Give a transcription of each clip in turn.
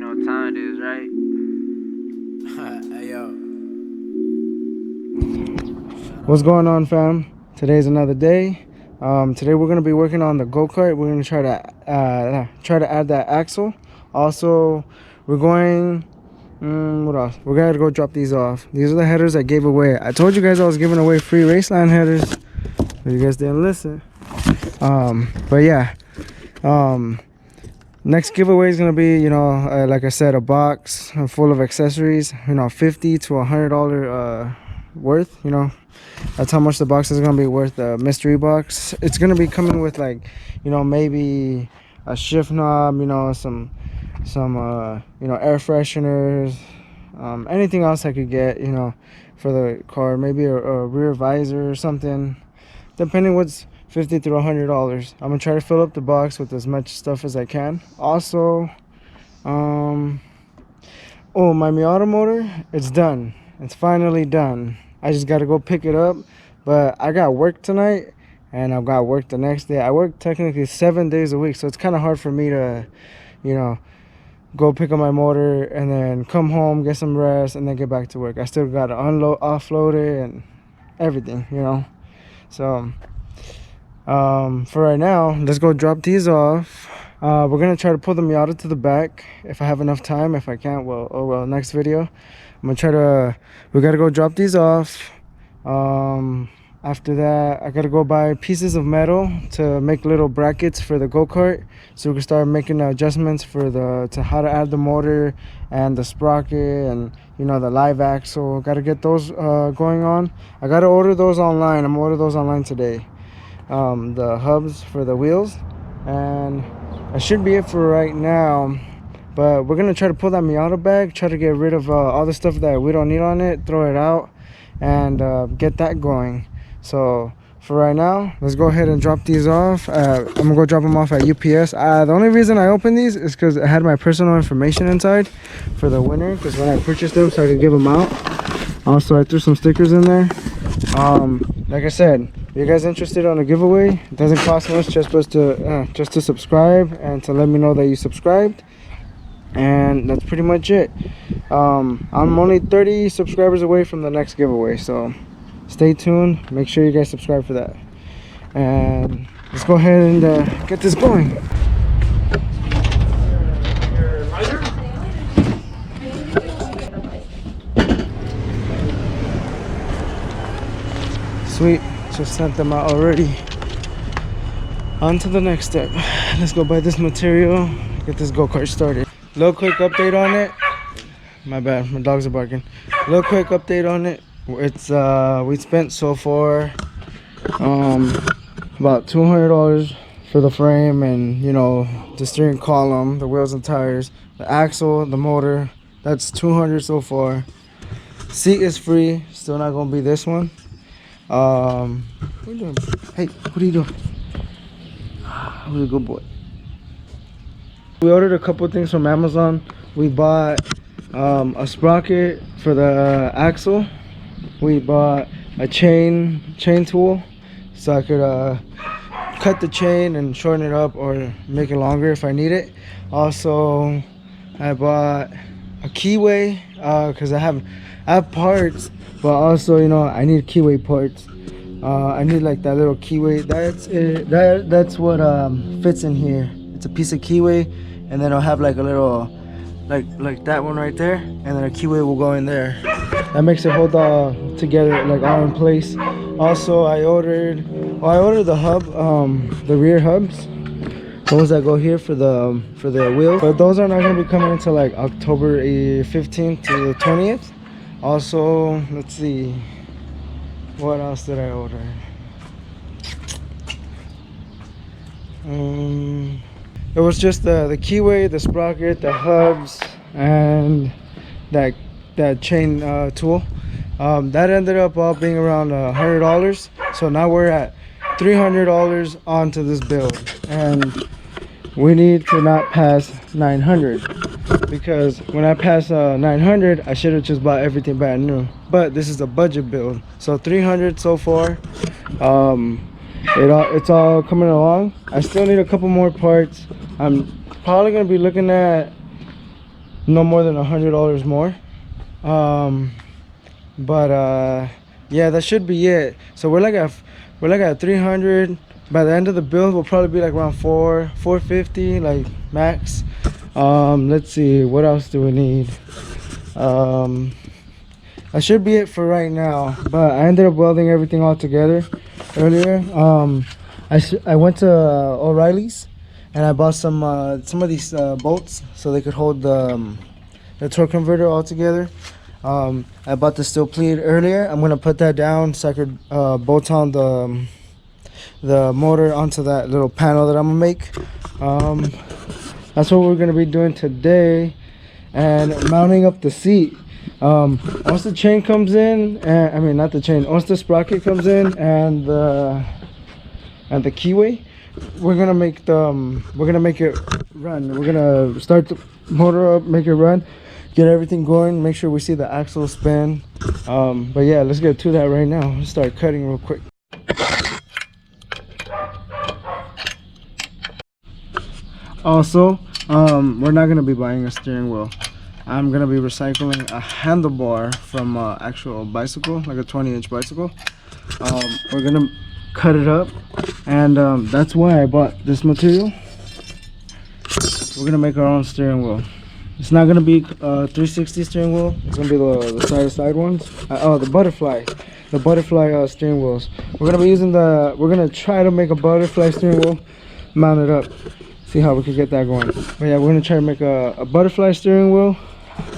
know what time it is, right? Hey, yo. What's going on, fam? Today's another day. Today we're gonna be working on the go-kart. We're gonna try to add that axle. Also, we're going. What else? We're gonna go drop these off. These are the headers I gave away. I told you guys I was giving away free Raceline headers, but you guys didn't listen. But yeah. Next giveaway is gonna be, like I said, a box full of accessories. $50 to $100 worth. That's how much the box is gonna be worth. The mystery box. It's gonna be coming with maybe a shift knob. Some air fresheners. Anything else I could get. For the car. Maybe a rear visor or something. Depending what's $50 to $100. I'm gonna try to fill up the box with as much stuff as I can. Also, my MIATA motor, it's done. It's finally done. I just gotta go pick it up. But I got work tonight, and I've got work the next day. I work technically 7 days a week, so it's kind of hard for me to, go pick up my motor and then come home, get some rest, and then get back to work. I still gotta offload it and everything, So. For right now, let's go drop these off. We're gonna try to pull the Miata to the back if I have enough time. If I can't, well, oh well. Next video, we gotta go drop these off. After that, I gotta go buy pieces of metal to make little brackets for the go-kart, so we can start making adjustments to how to add the motor and the sprocket and the live axle. Gotta get those going on. I gotta order those online. I'm gonna order those online today. The hubs for the wheels, and that should be it for right now. But we're gonna try to pull that Miata bag, try to get rid of all the stuff that we don't need on it, throw it out, and get that going. So for right now, let's go ahead and drop these off. I'm gonna go drop them off at UPS. The only reason I opened these is because I had my personal information inside for the winner, because when I purchased them, so I could give them out. Also, I threw some stickers in there. Like I said, if you guys interested on a giveaway, it doesn't cost much, just to subscribe and to let me know that you subscribed. And that's pretty much it. I'm only 30 subscribers away from the next giveaway, so stay tuned. Make sure you guys subscribe for that. And let's go ahead and get this going. Sweet, just sent them out already. On to the next step. Let's go buy this material, get this go-kart started. Little quick update on it. My bad, my dogs are barking. Little quick update on it. It's we spent so far about $200 for the frame and the steering column, the wheels and tires, the axle, the motor. That's $200 so far. Seat is free, still not gonna be this one. What are you doing? Hey, what are you doing? Who's a good boy? We ordered a couple of things from Amazon. We bought a sprocket for the axle. We bought a chain tool so I could cut the chain and shorten it up or make it longer if I need it. Also, I bought a keyway because I have parts, but also I need keyway parts. I need like that little keyway. That's what fits in here. It's a piece of keyway, and then I'll have like a little like that one right there, and then a keyway will go in there. That makes it hold all together, like all in place. Also, I ordered the hub, the rear hubs, those that go here for the wheels, but those are not gonna be coming until like October 15th to the 20th. Also, let's see, what else did I order? It was just the keyway, the sprocket, the hubs, and that chain tool. That ended up all being around $100. So now we're at $300 onto this build, and we need to not pass 900, because when I pass 900, I should have just bought everything brand new. But this is a budget build, so 300 so far. It's all coming along. I still need a couple more parts. I'm probably gonna be looking at no more than $100 more. But yeah, that should be it. So we're like at 300. By the end of the build, we'll probably be like around 450 like max. Let's see, what else do we need? That should be it for right now. But I ended up welding everything all together earlier. I went to O'Reilly's and I bought some of these bolts so they could hold the torque converter all together. I bought the steel pleat earlier. I'm gonna put that down so I could bolt on the motor onto that little panel that I'm gonna make. That's what we're gonna be doing today, and mounting up the seat. Once the chain comes in, and I mean not the chain, once the sprocket comes in and the keyway, we're gonna make it run. We're gonna start the motor up, make it run, get everything going, make sure we see the axle spin. But yeah, let's get to that right now. Let's start cutting real quick. Also, we're not gonna be buying a steering wheel. I'm gonna be recycling a handlebar from actual bicycle, like a 20-inch bicycle. We're gonna cut it up, and that's why I bought this material. We're gonna make our own steering wheel. It's not gonna be 360 steering wheel. It's gonna be the side ones. The butterfly steering wheels. We're gonna try to make a butterfly steering wheel, mount it up, see how we can get that going. But yeah, we're gonna try to make a butterfly steering wheel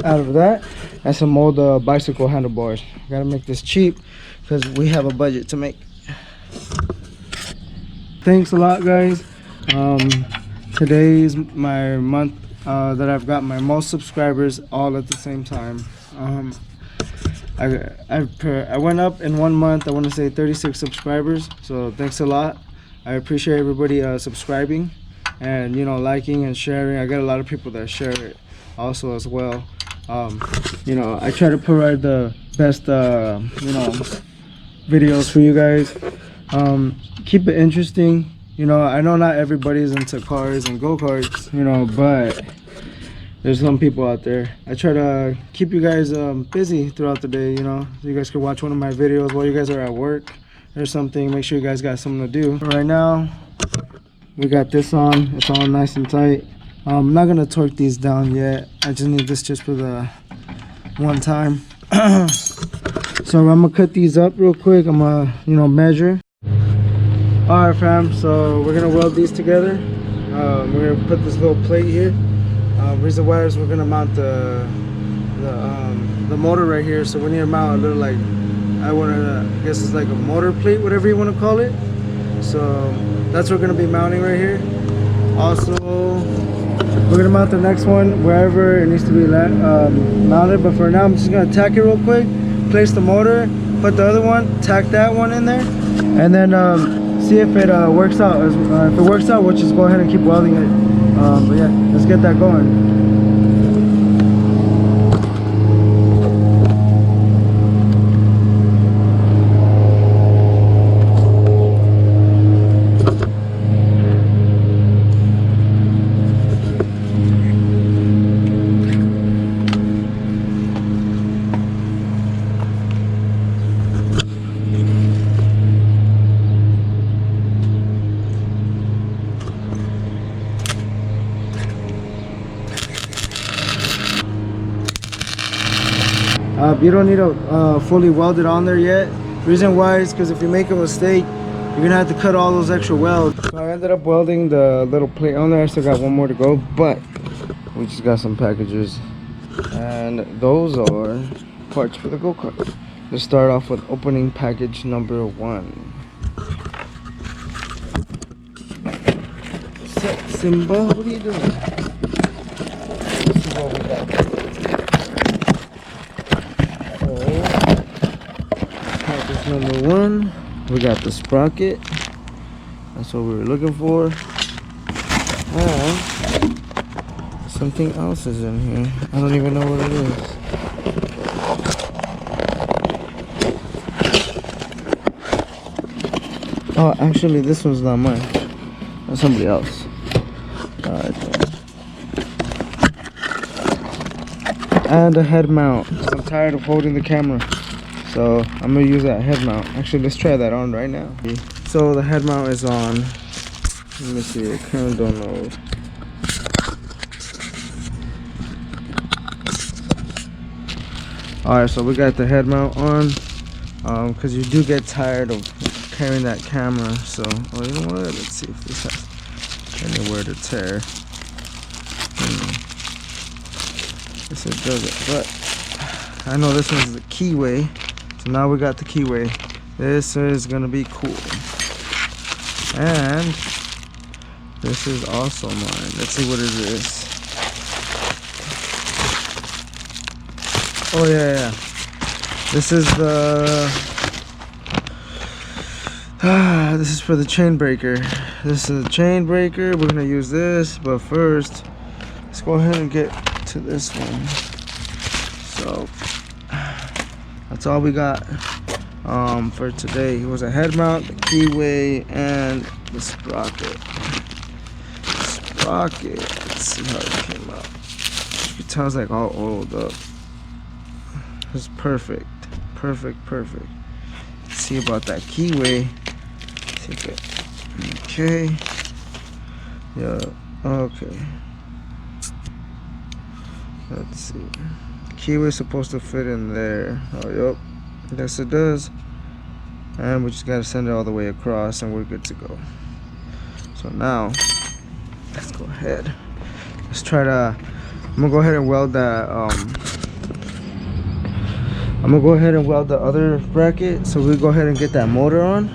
out of that and some old bicycle handlebars. Gotta make this cheap because we have a budget to make. Thanks a lot, guys. Today's my month that I've got my most subscribers all at the same time. I went up in 1 month, I want to say 36 subscribers, so thanks a lot. I appreciate everybody subscribing and, you know, liking and sharing. I got a lot of people that share it also as well. You know, I try to provide the best you know, videos for you guys. Keep it interesting. You know, I know not everybody's into cars and go-karts, you know, but there's some people out there. I try to keep you guys busy throughout the day, you know. You guys can watch one of my videos while you guys are at work or something. Make sure you guys got something to do. Right now, we got this on. It's all nice and tight. I'm not gonna torque these down yet. I just need this just for the one time. So I'm gonna cut these up real quick. I'm gonna, you know, measure. All right, fam, so we're gonna weld these together. We're gonna put this little plate here. Reason why is we're gonna mount the motor right here, so we need to mount a little, like, I guess it's like a motor plate, whatever you want to call it. So that's what we're gonna be mounting right here. Also, we're gonna mount the next one wherever it needs to be mounted, but for now I'm just gonna tack it real quick, place the motor, put the other one, tack that one in there, and then see if it works out. If it works out, we'll just go ahead and keep welding it. But yeah, let's get that going. You don't need to fully weld it on there yet. Reason why is because if you make a mistake, you're gonna have to cut all those extra welds. So I ended up welding the little plate on there. I still got one more to go, but we just got some packages, and those are parts for the go-kart. Let's start off with opening package number 1. Set Simba, what are you doing? Let's see what we got. Package number 1, we got the sprocket. That's what we were looking for. And something else is in here. I don't even know what it is. Oh, actually, this one's not mine. That's somebody else. Alright. and a head mount. I'm tired of holding the camera, so I'm gonna use that head mount. Actually, let's try that on right now. So the head mount is on. Let me see, I kind of don't know. Alright, so we got the head mount on, because you do get tired of carrying that camera. So, oh, you know what? Let's see if this has anywhere to tear. Yes, it doesn't, but I know this one's the keyway. So now we got the keyway. This is gonna be cool. And this is also mine. Let's see what it is. Oh yeah. This is the this is for the chain breaker. This is a chain breaker. We're gonna use this, but first let's go ahead and get to this one. So that's all we got for today. It was a head mount, the keyway, and the sprocket. Let's see how it came out. You can tell it's like all oiled up. It's perfect. Let's see about that keyway. See if it, okay. Yeah. Okay. Let's see. Keyway's supposed to fit in there. Oh, yep. Yes, it does. And we just gotta send it all the way across, and we're good to go. So now, let's go ahead. Let's try to. I'm gonna go ahead and weld that. I'm gonna go ahead and weld the other bracket, so we go ahead and get that motor on,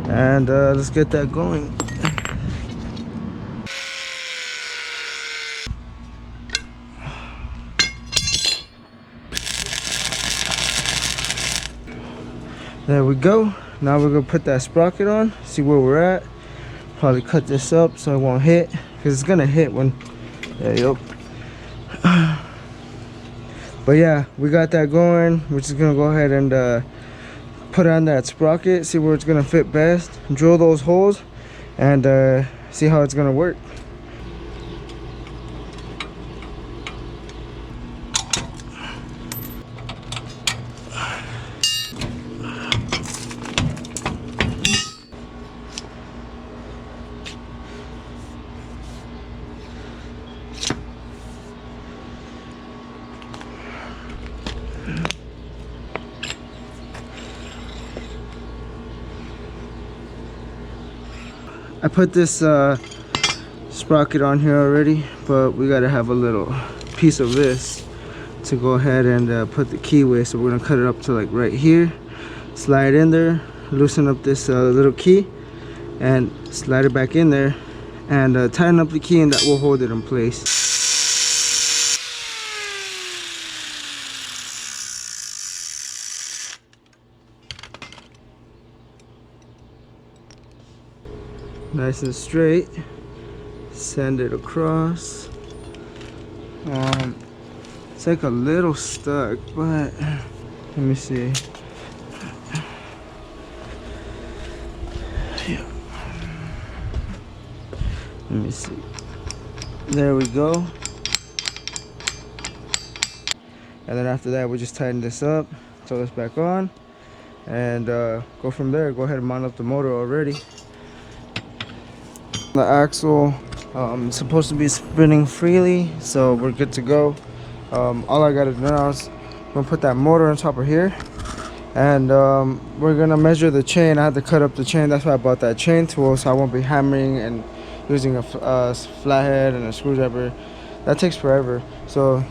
and let's get that going. There we go. Now we're gonna put that sprocket on, see where we're at. Probably cut this up so it won't hit, because it's gonna hit when. There you go. But yeah, we got that going. We're just gonna go ahead and put on that sprocket, see where it's gonna fit best, drill those holes, and see how it's gonna work. I put this sprocket on here already, but we gotta have a little piece of this to go ahead and put the keyway. So we're gonna cut it up to like right here, slide in there, loosen up this little key, and slide it back in there, and tighten up the key, and that will hold it in place. Nice and straight. Send it across. It's like a little stuck, but let me see. Yeah. Let me see. There we go. And then after that, we just tighten this up, throw this back on, and go from there. Go ahead and mount up the motor already. The axle is supposed to be spinning freely, so we're good to go. All I gotta do now is I'm gonna put that motor on top of here, and we're gonna measure the chain. I had to cut up the chain, that's why I bought that chain tool, so I won't be hammering and using a flathead and a screwdriver. That takes forever. So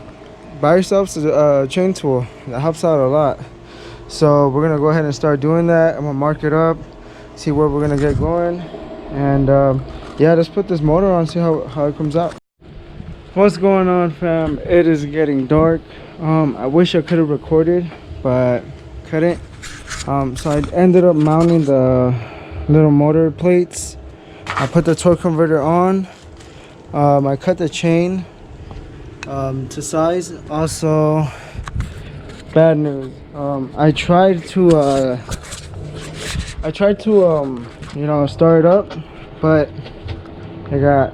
buy yourself a chain tool. That helps out a lot. So we're gonna go ahead and start doing that. I'm gonna mark it up, see where we're gonna get going, and yeah, let's put this motor on, see how it comes out. What's going on, fam? It is getting dark. I wish I could have recorded, but couldn't. So I ended up mounting the little motor plates. I put the torque converter on. I cut the chain to size. Also, bad news. I tried to you know, start it up, but I got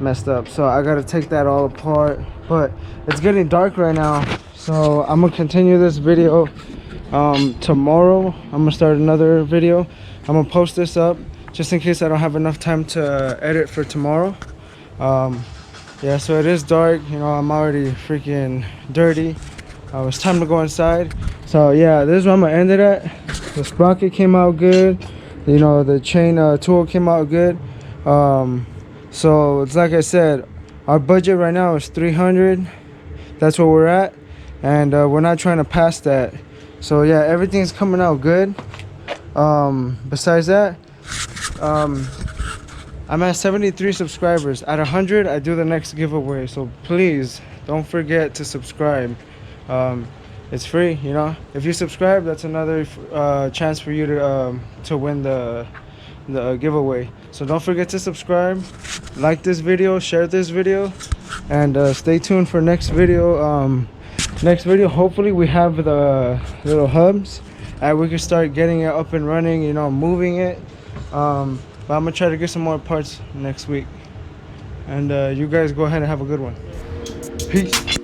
messed up, so I gotta take that all apart. But it's getting dark right now, so I'm gonna continue this video tomorrow. I'm gonna start another video. I'm gonna post this up just in case I don't have enough time to edit for tomorrow. Yeah, so it is dark, you know, I'm already freaking dirty. It's time to go inside. So yeah, this is where I'm gonna end it at. The sprocket came out good, you know, the chain tool came out good. So it's like I said, our budget right now is 300. That's where we're at, and we're not trying to pass that. So yeah, everything's coming out good. Besides that, I'm at 73 subscribers. At 100, I do the next giveaway. So please don't forget to subscribe. It's free, you know. If you subscribe, that's another chance for you to win the giveaway. So don't forget to subscribe, like this video, share this video, and stay tuned for next video. Next video, hopefully we have the little hubs and we can start getting it up and running, you know, moving it. But I'm gonna try to get some more parts next week, and you guys go ahead and have a good one. Peace.